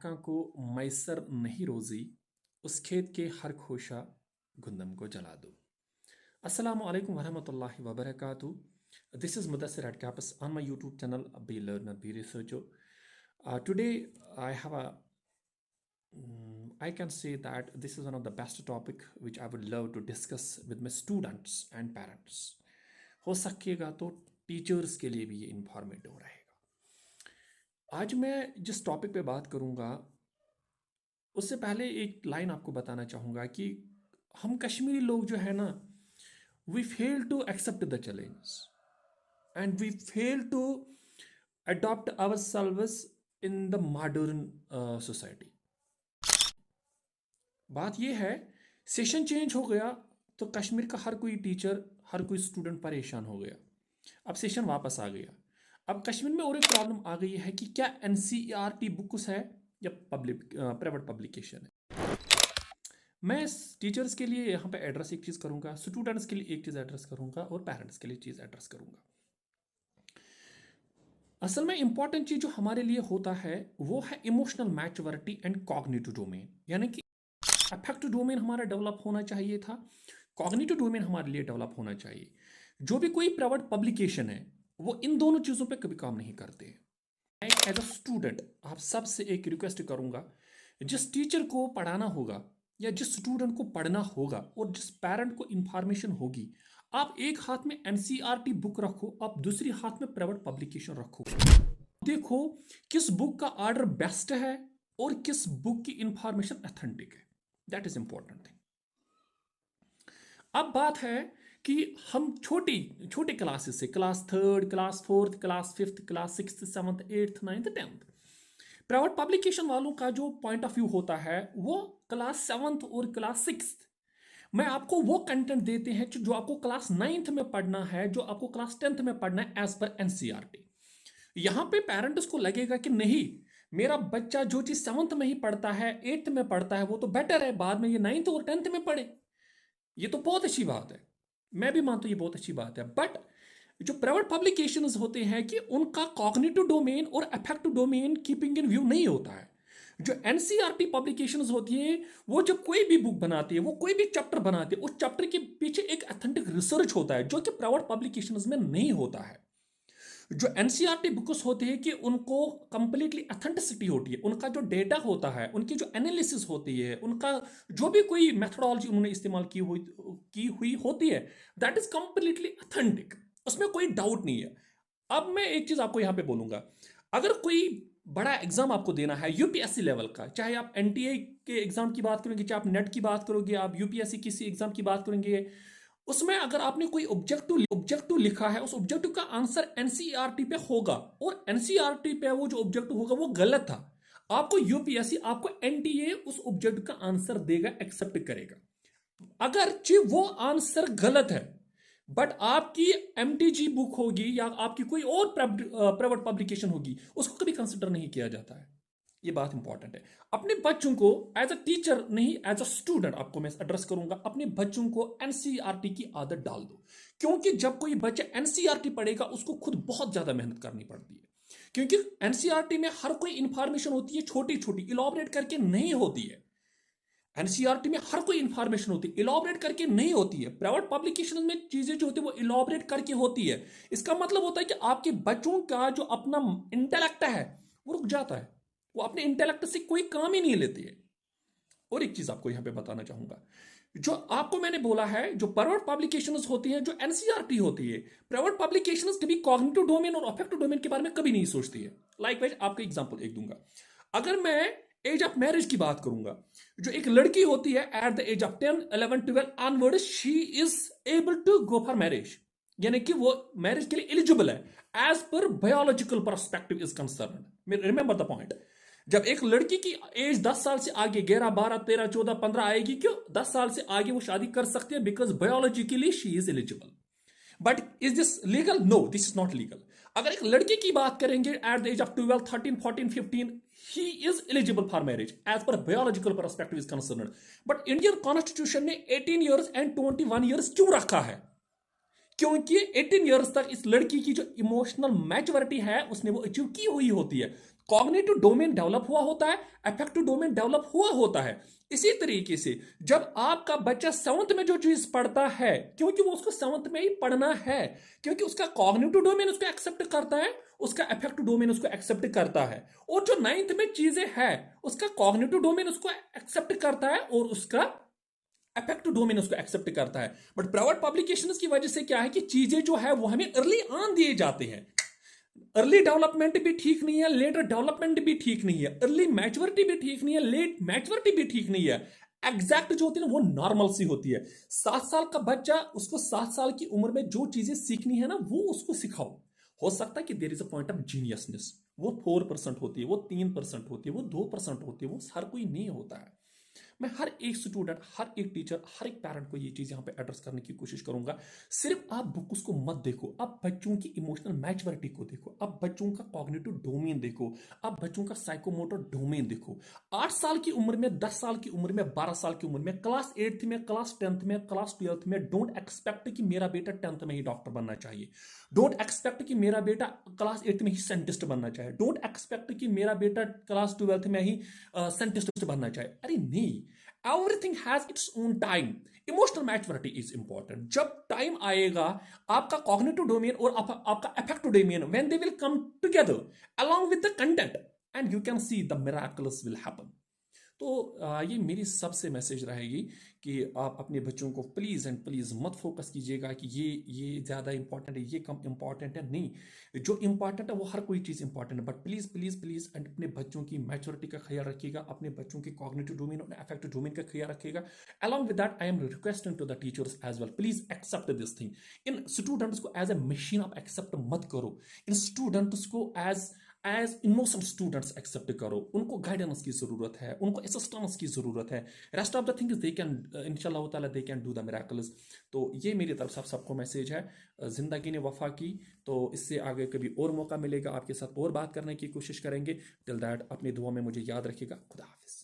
महका को मैसर नहीं रोज़ी, उस खेत के हर खोशा गुंदम को जला दो. Assalamu alaikum warahmatullahi wabarakatuh. This is Mudassir at campus on my YouTube channel, Be Learner, Be Researcher. Today I have I can say that this is one of the best topic which I would love to discuss with my students and parents. हो सकेगा तो teachers के लिए भी ये informative रहेगा. आज मैं जिस टॉपिक पे बात करूँगा उससे पहले एक लाइन आपको बताना चाहूँगा कि हम कश्मीरी लोग जो है ना, we fail to accept the challenge and we fail to adopt ourselves in the modern society. बात ये है, सेशन चेंज हो गया तो कश्मीर का हर कोई टीचर, हर कोई स्टूडेंट परेशान हो गया. अब सेशन वापस आ गया. अब कश्मीर में और एक प्रॉब्लम आ गई है कि क्या एनसीईआरटी बुक्स है या प्राइवेट पब्लिकेशन है. मैं टीचर्स के लिए यहाँ पे एड्रेस एक चीज़ करूँगा, स्टूडेंट्स के लिए एक चीज़ एड्रेस करूँगा और पेरेंट्स के लिए चीज़ एड्रेस करूँगा. असल में इंपॉर्टेंट चीज़ जो हमारे लिए होता है वो है emotional maturity and cognitive domain. यानी कि अफेक्टिव डोमेन हमारा डेवलप होना चाहिए था, कॉग्निटिव डोमेन हमारे लिए डेवलप होना चाहिए. जो भी कोई प्राइवेट पब्लिकेशन है वो इन दोनों चीज़ों पे कभी काम नहीं करते. मैं एज अ स्टूडेंट आप सबसे एक रिक्वेस्ट करूँगा, जिस टीचर को पढ़ाना होगा या जिस स्टूडेंट को पढ़ना होगा और जिस पेरेंट को इंफॉर्मेशन होगी, आप एक हाथ में एनसीईआरटी बुक रखो, आप दूसरी हाथ में प्राइवेट पब्लिकेशन रखो. देखो किस बुक का ऑर्डर बेस्ट है और किस बुक की इंफॉर्मेशन ऑथेंटिक है. That is important thing. अब बात है कि हम छोटे क्लासेस से, class 3rd, class 4th, class 5th, class 6th, 7th, 8th, 9th, 10th, private publication वालों का जो पॉइंट ऑफ व्यू होता है वो क्लास 7th और क्लास 6th में आपको वो कंटेंट देते हैं जो आपको क्लास 9th में पढ़ना है, जो आपको क्लास 10th में पढ़ना है एज पर एनसीईआरटी. यहाँ पे पेरेंट्स को लगेगा कि नहीं, मेरा बच्चा जो चीज़ 7th में ही पढ़ता है, 8th में पढ़ता है, वो तो बेटर है, बाद में ये 9th और 10th में पढ़े. ये तो बहुत अच्छी बात है, मैं भी मानता हूँ ये बहुत अच्छी बात है. बट जो प्राइवेट पब्लिकेशंस होते हैं कि उनका कॉग्निटिव डोमेन और affective domain keeping in view नहीं होता है. जो एनसीईआरटी पब्लिकेशंस होती है वो जब कोई भी बुक बनाती है, वो कोई भी चैप्टर बनाती है, उस चैप्टर के पीछे एक ऑथेंटिक रिसर्च होता है जो कि प्राइवेट पब्लिकेशंस में नहीं होता है. जो एनसीईआरटी बुक्स होते हैं कि उनको कंप्लीटली ऑथेंटिसिटी होती है, उनका जो डेटा होता है, उनकी जो एनालिसिस होती है, उनका जो भी कोई मेथोडोलॉजी उन्होंने इस्तेमाल की हुई होती है, दैट इज कंप्लीटली ऑथेंटिक, उसमें कोई डाउट नहीं है. अब मैं एक चीज आपको यहां पे बोलूंगा, अगर कोई बड़ा एग्जाम आपको देना है यूपीएससी लेवल का, चाहे आप एनटीए के एग्जाम की बात करोगे, चाहे आप नेट की बात करोगे, आप यूपीएससी किसी एग्जाम की बात करेंगे, उसमें अगर आपने कोई ऑब्जेक्टिव लिखा है, उस ऑब्जेक्टिव का आंसर एनसीईआरटी पे होगा और एनसीईआरटी पे वो जो ऑब्जेक्टिव होगा वो गलत था, आपको यूपीएससी, आपको एनटीए उस ऑब्जेक्टिव का आंसर देगा, एक्सेप्ट करेगा. अगर वो आंसर गलत है बट आपकी एमटीजी बुक होगी या आपकी कोई और प्राइवेट पब्लिकेशन होगी, उसको कभी कंसिडर नहीं किया जाता है. ये बात इंपॉर्टेंट है. अपने बच्चों को एज अ टीचर नहीं, एज अ स्टूडेंट आपको मैं एड्रेस करूंगा, अपने बच्चों को एनसीईआरटी की आदत डाल दो. क्योंकि जब कोई बच्चा एनसीईआरटी पढ़ेगा उसको खुद बहुत ज्यादा मेहनत करनी पड़ती है, क्योंकि एनसीईआरटी में हर कोई इंफॉर्मेशन होती है छोटी छोटी, इलॉबरेट करके नहीं होती है. एनसीईआरटी में हर कोई इंफॉर्मेशन होती है, इलॉबरेट करके नहीं होती है. प्राइवेट पब्लिकेशन में चीजें जो होती है वो इलॉबरेट करके होती है. इसका मतलब होता है कि आपके बच्चों का जो अपना इंटेलेक्ट है वो रुक जाता है, वो अपने इंटेलेक्ट से कोई काम ही नहीं लेते हैं. और एक चीज आपको यहां पे बताना चाहूंगा, जो आपको मैंने बोला है, जो प्राइवेट पब्लिकेशंस होती हैं, जो एनसीईआरटी होती है, प्राइवेट पब्लिकेशंस कभी कॉग्निटिव डोमेन और अफेक्टिव डोमेन के बारे में कभी नहीं सोचती है. लाइकवाइज आपको एग्जांपल एक दूंगा. अगर मैं एज ऑफ मैरिज की बात करूंगा, जो एक लड़की होती है at the age of 10, 11, 12 onward, she is able to go for marriage, यानी कि वो मैरिज के लिए एलिजिबल है as per biological perspective is concern. Remember the point. जब एक लड़की की एज 10 साल से आगे, 11, 12, 13, 14, 15 आएगी, क्यों 10 साल से आगे वो शादी कर सकती है, because biologically she is eligible. But is this legal? No, this is not legal. अगर एक लड़के की बात करेंगे at the age of 12, 13, 14, 15, he is eligible for marriage as per biological perspective is concern. But Indian constitution ने 18 years and 21 years क्यों रखा है? क्योंकि 18 ईयर्स तक इस लड़की की जो इमोशनल मैच्योरिटी है उसने वो अचीव की हुई होती है. कॉग्निटिव डोमेन डेवलप हुआ होता है, अफेक्टिव डोमेन डेवलप हुआ होता है। इसी तरीके से जब आपका बच्चा 7th में जो चीज पढ़ता है, क्योंकि वो उसको 7th में ही पढ़ना है, क्योंकि उसका कॉग्निटिव डोमेन उसको एक्सेप्ट करता है, उसका अफेक्टिव डोमेन उसको एक्सेप्ट करता है, और जो 9th में चीजें हैं उसका कॉग्निटिव डोमेन उसको एक्सेप्ट करता है और उसका अफेक्टिव डोमेन उसको एक्सेप्ट करता है। बट प्राइवेट पब्लिकेशंस की वजह से क्या है कि चीजें जो है वो हमें अर्ली ऑन दिए जाते हैं। अर्ली डेवलपमेंट भी ठीक नहीं है, लेटर डेवलपमेंट भी ठीक नहीं है, अर्ली मैच्योरिटी भी ठीक नहीं है, लेट मैच्योरिटी भी ठीक नहीं है। एग्जैक्ट जो होती है ना वो नॉर्मल सी होती है। 7 साल का बच्चा, उसको 7 साल की उम्र में जो चीजें सीखनी है ना वो उसको सिखाओ। हो सकता है कि there is a point of geniusness, वो 4% होती है, वो 3% होती है, वो 2% होती है, वो हर कोई नहीं होता है। मैं हर एक स्टूडेंट, हर एक टीचर, हर एक पैरेंट को ये चीज यहां पे एड्रेस करने की कोशिश करूंगा। सिर्फ आप बुक्स को मत देखो, आप बच्चों की इमोशनल मैच्योरिटी को देखो, आप बच्चों का कॉग्निटिव डोमेन देखो, आप बच्चों का साइकोमोटर डोमेन देखो। 8 साल की उम्र में, 10 साल की उम्र में, 12 साल की उम्र में, क्लास 8th में, क्लास 10th में, क्लास 12th में डोंट एक्सपेक्ट कि मेरा बेटा 10th में ही डॉक्टर बनना चाहिए। डोंट एक्सपेक्ट कि मेरा बेटा क्लास 8th में ही साइंटिस्ट बनना चाहिए। डोंट एक्सपेक्ट कि मेरा बेटा क्लास 12th में ही साइंटिस्ट बनना चाहिए। अरे नहीं, everything has its own time. Emotional maturity is important. जब टाइम आएगा, आपका कॉग्निटिव डोमेन और आपका affective domain, when they will come together along with the content, and you can see the miraculous will happen. तो ये मेरी सबसे message रहेगी कि आप अपने बच्चों को प्लीज़ एंड प्लीज़ मत फोकस कीजिएगा कि ये ज़्यादा इंपॉर्टेंट है, ये कम इंपॉर्टेंट है। नहीं, जो इंपॉर्टेंट है वो हर कोई चीज़ इंपॉर्टेंट है, but please please please and अपने बच्चों की मैच्योरिटी का ख्याल रखिएगा, अपने बच्चों के कॉग्निटिव डोमेन और अफेक्टिव डोमेन का ख्याल रखिएगा। Along with that I am requesting to the teachers as well, please accept this thing. इन स्टूडेंट्स को एज ए मशीन आप एक्सेप्ट मत करो, इन स्टूडेंट्स को एज इनोसेंट स्टूडेंट्स एक्सेप्ट करो। उनको गाइडेंस की जरूरत है, उनको असिस्टेंस की जरूरत है। Rest of the things they can इंशाल्लाह ताला they can do the miracles. तो ये मेरी तरफ से आप सबको मैसेज है। जिंदगी ने वफा की, तो इससे आगे कभी और मौका मिलेगा, आपके साथ और बात करने की कोशिश करेंगे। टिल दैट अपनी दुआ में मुझे याद रखिएगा। खुदा हाफिज।